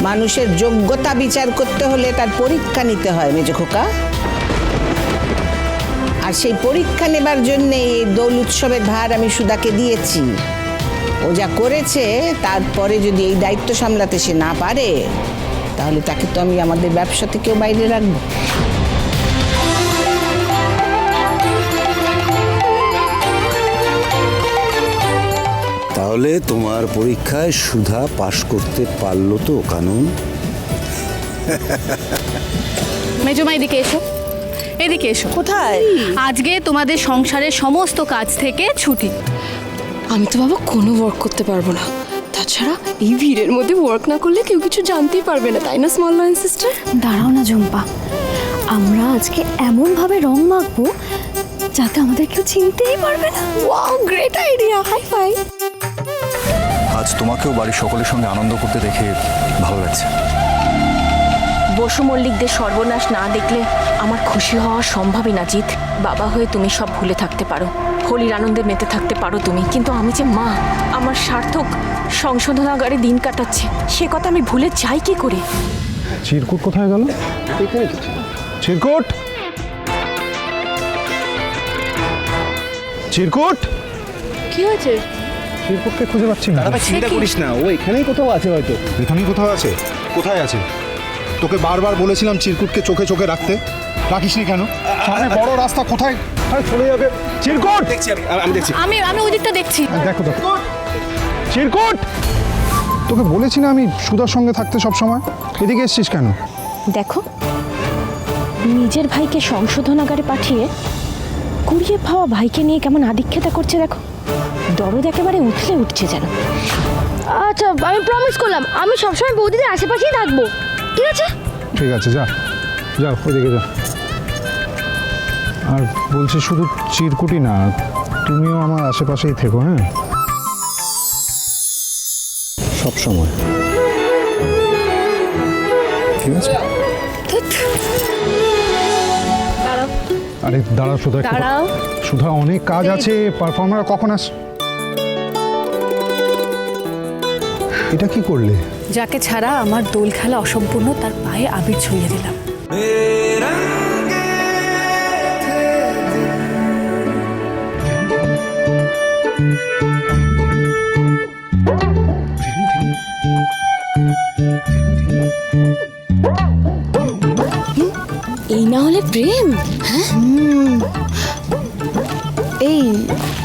মানুষের যোগ্যতা বিচার করতে হলে তার পরীক্ষা নিতে হয় মেজো খোকা। আর সেই পরীক্ষা নেবার জন্যে এই দোল উৎসবের ভার আমি সুধাকে দিয়েছি। ও যা করেছে তারপরে যদি এই দায়িত্ব সামলাতে সে না পারে তাহলে তাকে তো আমি আমাদের ব্যবসা থেকেও বাইরে রাখবো। তাহলে তোমার পরীক্ষায় সুধা পাশ করতে পারলো তো কানুন? মেজমা এদিকে এসো, এদিকে এসো। কোথায়? আজকে তোমাদের সংসারের সমস্ত কাজ থেকে ছুটি। আমি তো বাবা কোনো ওয়ার্ক করতে পারবো না। তাছাড়া এই ভিড়ের মধ্যে ওয়ার্ক না করলে কেউ কিছু জানতেই পারবে না, তাই না স্মল লাইন সিস্টার? দাঁড়াও না ঝুম্পা, আমরা আজকে এমন ভাবে রং মাখবো যাতে আমাদের কেউ চিনতেই পারবে না। Wow, great idea, high five. আজ তোমাকেও বাড়ির সকলের সঙ্গে আনন্দ করতে দেখে ভালো লাগছে। বসু মল্লিকদের সর্বনাশ না দেখলে আমার খুশি হওয়া সম্ভবই না। জিৎ, বাবা হয়ে তুমি সব ভুলে থাকতে পারো, হোলির আনন্দে মেতে থাকতে পারো তুমি, কিন্তু আমি যে মা, আমার সার্থক সংশোধনাগারে দিন কাটাচ্ছে, সে কথা আমি ভুলে যাই কি করে? চিরকুট কোথায় গেল? চিরকুট, চিরকুট, কি হয়েছে? চিরকুটকে খুঁজে পাচ্ছি না। চিন্তা করিস না, ও এখানেই কোথাও আছে হয়তো। এখানেই কোথাও আছে? কোথায় আছে? তোকে বারবার বলেছিলাম চিরকুটকে চোখে চোখে রাখতে, রাখিসনি কেন? সামনে বড় রাস্তা, কোথায় চলে যাবে? চিরকুট, দেখছি আমি দেখছি। আমি ওই দিকটা দেখছি। দেখো দেখো, চিরকুট, তোকে বলেছি না আমি সুধার সঙ্গে থাকতে সব সময়। এদিকে এসছিস কেন? দেখো, নিজের ভাইকে সংশোধনাগারে পাঠিয়ে কুড়িয়ে পাওয়া ভাইকে নিয়ে কেমন আদিক্ষেতা করছে দেখো। দরদ একেবারে উঠলে উঠছে যেন। আচ্ছা, আমি প্রমিস করলাম আমি সবসময় বৌদিদের আশেপাশেই থাকবো, ঠিক আছে? ঠিক আছে, যা যা ওইদিকে যা। আর বলছি শুধু চিরকুটই না, তুমিও আমার আশেপাশেই থেকো, হ্যাঁ, সব সময়, ঠিক আছে? আরে দাঁড়াও সুধা, দাঁড়াও। সুধা অনেক কাজ আছে, পারফর্মার কখন আস? এটা কি করলে? যাকে ছাড়া আমার দোল খেলা অসম্পূর্ণ তার পায়ে আবির ছুঁয়ে দিলাম। এই না হলে প্রেম? হ্যাঁ, এই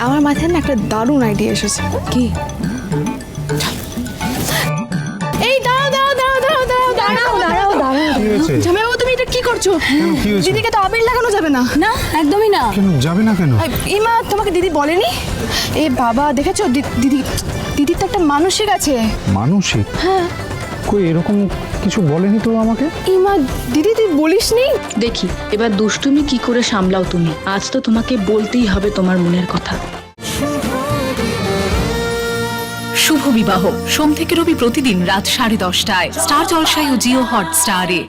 আমার মাথায় না একটা দারুণ আইডিয়া এসেছে। কি? এই দাঁড়াও দাঁড়াও দাঁড়াও দাঁড়াও দাঁড়াও দাঁড়াও দাঁড়াও দাঁড়াও। কি হয়েছে? জামাইবাবু, তুমি এটা কি করছো? কি হয়েছে? দিদিকে তো আবির লাগানো যাবে না। না, একদমই না। কেন যাবে না কেন? এই মা, তোমাকে দিদি বলেনি? এ বাবা, দেখেছো দিদির তো একটা মানসিক আছে। মানসিক? হ্যাঁ। কই এরকম কিছু বলেনি তো আমাকে। এই মা, দিদি তুই বলিসনি? দেখি এবার দুষ্টুমি কি করে সামলাও তুমি। আজ তো তোমাকে বলতেই হবে তোমার মনের কথা। শুভ বিবাহ সোম থেকে রবি প্রতিদিন রাত 10:30টায় স্টার জলসায় ও জিও হটস্টারে।